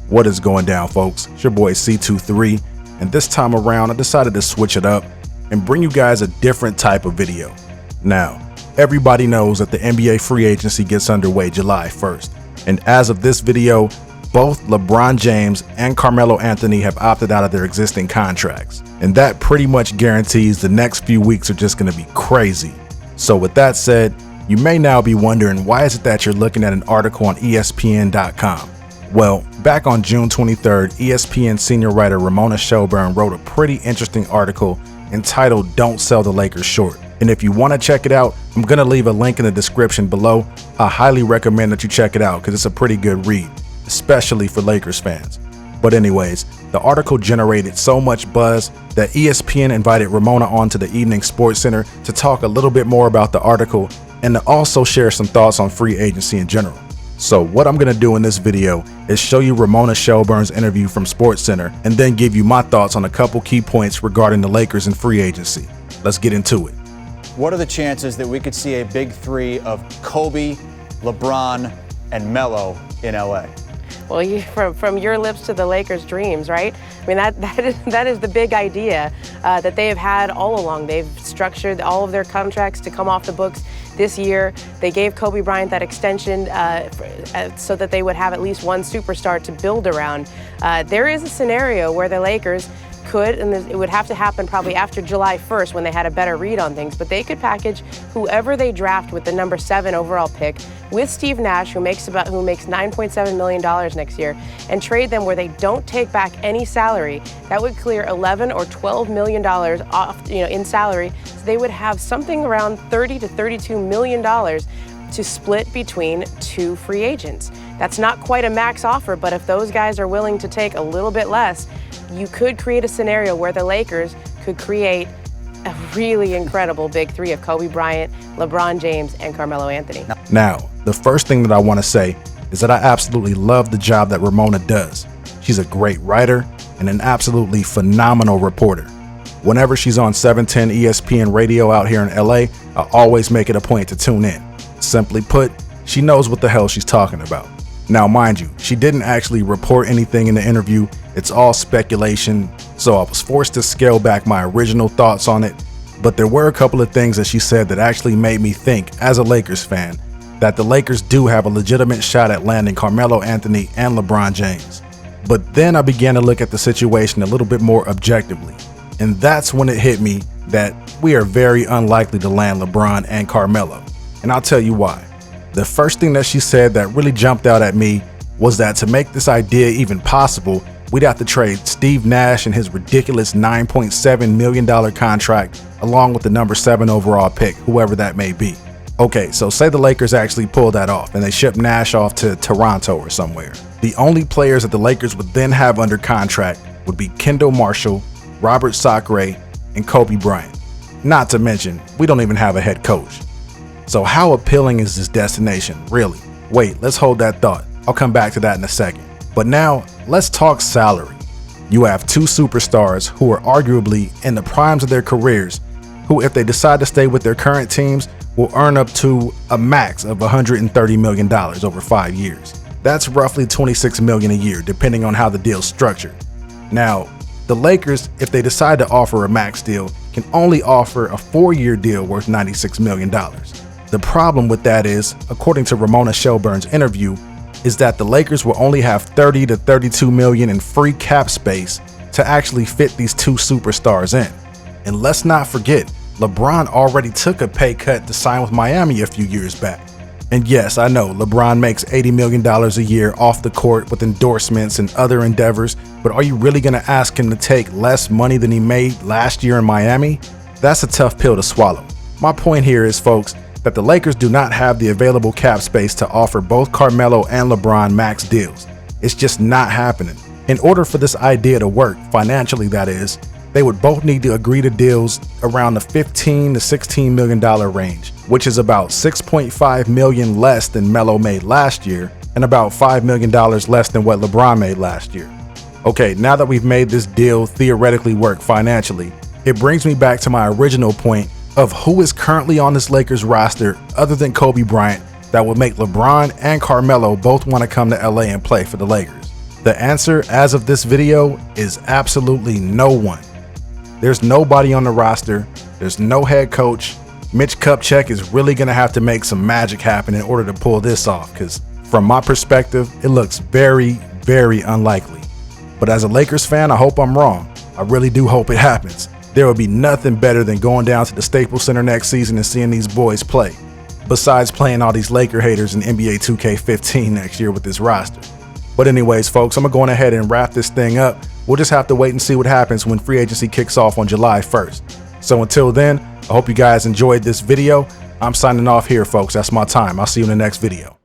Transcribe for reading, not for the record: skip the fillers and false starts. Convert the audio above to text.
What is going down, folks? It's your boy C23, and this time around I decided to switch it up and bring you guys a different type of video. Now, everybody knows that the NBA free agency gets underway July 1st, and as of this video, both LeBron James and Carmelo Anthony have opted out of their existing contracts, and that pretty much guarantees the next few weeks are just going to be crazy. So with that said, you may now be wondering, why is it that you're looking at an article on ESPN.com? Well, back on June 23rd, ESPN Senior Writer Ramona Shelburne wrote a pretty interesting article entitled "Don't Sell the Lakers Short." And if you want to check it out, I'm going to leave a link in the description below. I highly recommend that you check it out because it's a pretty good read, especially for Lakers fans. But anyways, the article generated so much buzz that ESPN invited Ramona onto the Evening Sports Center to talk a little bit more about the article and to also share some thoughts on free agency in general. So what I'm going to do in this video is show you Ramona Shelburne's interview from SportsCenter and then give you my thoughts on a couple key points regarding the Lakers and free agency. Let's get into it. What are the chances that we could see a big three of Kobe, LeBron, and Melo in LA? Well, from your lips to the Lakers' dreams, right? I mean, that is the big idea that they have had all along. They've structured all of their contracts to come off the books this year. They gave Kobe Bryant that extension so that they would have at least one superstar to build around. There is a scenario where the Lakers could, and it would have to happen probably after July 1st when they had a better read on things, but they could package whoever they draft with the number 7 overall pick with Steve Nash, who makes $9.7 million next year, and trade them where they don't take back any salary. That would clear $11 or $12 million off, in salary. So they would have something around $30 to $32 million to split between two free agents. That's not quite a max offer, but if those guys are willing to take a little bit less, you could create a scenario where the Lakers could create a really incredible big three of Kobe Bryant, LeBron James, and Carmelo Anthony. Now, the first thing that I want to say is that I absolutely love the job that Ramona does. She's a great writer and an absolutely phenomenal reporter. Whenever she's on 710 ESPN radio out here in LA, I always make it a point to tune in. Simply put, she knows what the hell she's talking about. Now, mind you, she didn't actually report anything in the interview. It's all speculation, so I was forced to scale back my original thoughts on it. But there were a couple of things that she said that actually made me think, as a Lakers fan, that the Lakers do have a legitimate shot at landing Carmelo Anthony and LeBron James. But then I began to look at the situation a little bit more objectively, and that's when it hit me that we are very unlikely to land LeBron and Carmelo. And I'll tell you why. The first thing that she said that really jumped out at me was that to make this idea even possible, we'd have to trade Steve Nash and his ridiculous $9.7 million contract along with the number 7 overall pick, whoever that may be. Okay, so say the Lakers actually pull that off and they ship Nash off to Toronto or somewhere. The only players that the Lakers would then have under contract would be Kendall Marshall, Robert Sacre, and Kobe Bryant. Not to mention, we don't even have a head coach. So how appealing is this destination, really? Wait, let's hold that thought. I'll come back to that in a second. But now, let's talk salary. You have two superstars who are arguably in the primes of their careers, who, if they decide to stay with their current teams, will earn up to a max of $130 million over 5 years. That's roughly $26 million a year, depending on how the deal's structured. Now, the Lakers, if they decide to offer a max deal, can only offer a 4-year deal worth $96 million. The problem with that is, according to Ramona Shelburne's interview, is that the Lakers will only have $30 to $32 million in free cap space to actually fit these two superstars in. And let's not forget, LeBron already took a pay cut to sign with Miami a few years back. And yes, I know LeBron makes $80 million a year off the court with endorsements and other endeavors, but are you really going to ask him to take less money than he made last year in Miami? That's a tough pill to swallow. My point here is, folks, that the Lakers do not have the available cap space to offer both Carmelo and LeBron max deals. It's just not happening. In order for this idea to work, financially that is, they would both need to agree to deals around the $15 to $16 million range, which is about $6.5 million less than Melo made last year and about $5 million less than what LeBron made last year. Okay, now that we've made this deal theoretically work financially, it brings me back to my original point of who is currently on this Lakers roster other than Kobe Bryant that would make LeBron and Carmelo both want to come to LA and play for the Lakers. The answer as of this video is absolutely no one. There's nobody on the roster. There's no head coach. Mitch Kupchak is really going to have to make some magic happen in order to pull this off, because from my perspective, it looks very, very unlikely. But as a Lakers fan, I hope I'm wrong. I really do hope it happens. There would be nothing better than going down to the Staples Center next season and seeing these boys play, besides playing all these Laker haters in NBA 2K15 next year with this roster. But anyways, folks, I'm going ahead and wrap this thing up. We'll just have to wait and see what happens when free agency kicks off on July 1st. So until then, I hope you guys enjoyed this video. I'm signing off here, folks. That's my time. I'll see you in the next video.